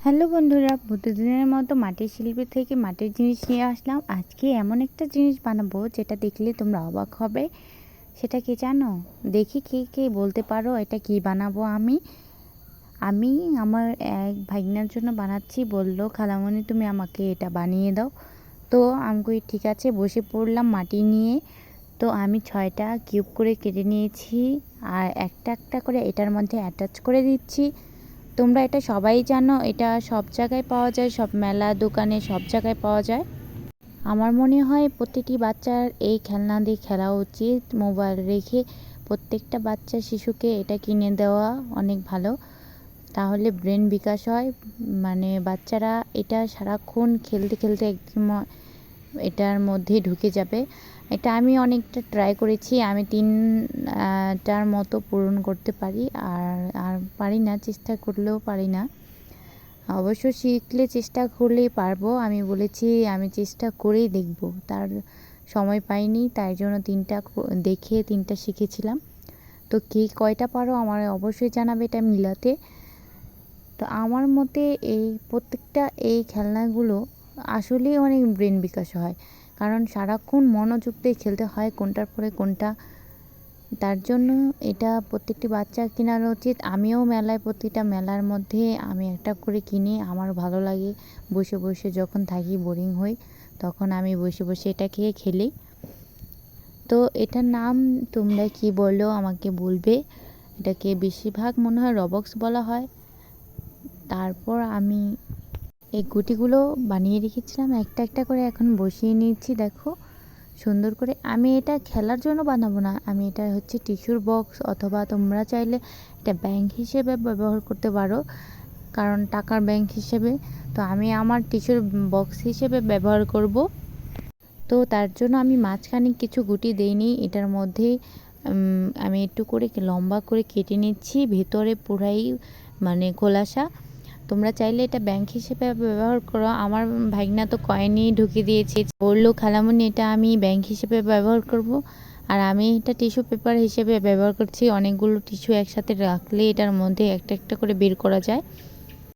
Hello বন্ধুরা, প্রতিদিনের মতো মাটির শিল্পী থেকে মাটির জিনিস নিয়ে আসলাম। আজকে এমন একটা জিনিস বানাবো যেটা দেখলে তোমরা অবাক হবে। সেটা কি জানো? দেখি কে কে বলতে পারো এটা কি বানাবো। আমি আমি আমার এক ভাগনার জন্য বানাচ্ছি। বললো, খালামণি তুমি আমাকে এটা বানিয়ে দাও। তো আমি কই ঠিক আছে, বসে পড়লাম মাটি নিয়ে। তো আমি 6টা কিউব করে কেটে নিয়েছি আর একটা একটা করে এটার মধ্যে অ্যাটাচ করে দিচ্ছি। তোমরা এটা সবাই জানো, এটা সব জায়গায় পাওয়া যায়, সব মেলা দোকানে সব জায়গায় পাওয়া যায়। আমার মনে হয় প্রতিটি বাচ্চার এই খেলনা দিয়ে খেলা উচিত। মোবাইল রেখে প্রত্যেকটা বাচ্চা শিশুকে এটা কিনে দেওয়া অনেক ভালো, তাহলে ব্রেন বিকাশ হয়। মানে বাচ্চারা এটা সারাক্ষণ খেলতে খেলতে একদম এটার মধ্যে ঢুকে যাবে। এটা আমি অনেকটা ট্রাই করেছি, আমি 3টার মতো পূরণ করতে পারি, আর পারি না, চেষ্টা করলেও পারি না। অবশ্য শিখলে চেষ্টা করলেই পারবো। আমি বলেছি আমি চেষ্টা করেই দেখব, তার সময় পাইনি, তাই জন্য 3টা দেখে 3টা শিখেছিলাম। তো কে কয়টা পারো আমার অবশ্যই জানাবে এটা মিলাতে। তো আমার মতে এই প্রত্যেকটা এই খেলনাগুলো আসলেই অনেক ব্রেন বিকাশ হয়, কারণ সারাক্ষণ মনোযোগ দিয়ে খেলতে হয় কোনটার পরে কোনটা। তার জন্য এটা প্রত্যেকটি বাচ্চা কেনানো উচিত। আমিও মেলায়, প্রতিটা মেলার মধ্যে আমি একটা করে কিনি। আমার ভালো লাগে, বসে বসে যখন থাকি বোরিং হই তখন আমি বসে বসে এটা খেলি। তো এটার নাম তোমরা কি বলো আমাকে বলবে। এটাকে বেশিরভাগ মনে হয় রবক্স বলা হয়। তারপর আমি এই গুটিগুলো বানিয়ে রেখেছিলাম একটা একটা করে, এখন বসিয়ে নিয়েছি। দেখো সুন্দর করে। আমি এটা খেলার জন্য বানাবো না, আমি এটা হচ্ছে টিস্যুর বক্স, অথবা তোমরা চাইলে এটা ব্যাংক হিসেবে ব্যবহার করতে পারো, কারণ টাকার ব্যাংক হিসেবে। তো আমি আমার টিস্যুর বক্স হিসেবে ব্যবহার করব। তো তার জন্য আমি মাঝখানে কিছু গুটি দেইনি, এটার মধ্যে আমি একটু করে লম্বা করে কেটে নিচ্ছি, ভেতরে পুরাই মানে খোলাসা। তোমরা চাইলে এটা ব্যাংক হিসেবে ব্যবহার করো। আমার ভাগনা তো কয়েনই ঢুকিয়ে দিয়েছে, বললো খালামণি এটা আমি ব্যাংক হিসেবে ব্যবহার করব। আর আমি এটা টিস্যু পেপার হিসেবে ব্যবহার করছি। অনেকগুলো টিস্যু একসাথে রাখলে এটার মধ্যে একটা একটা করে বের করা যায়।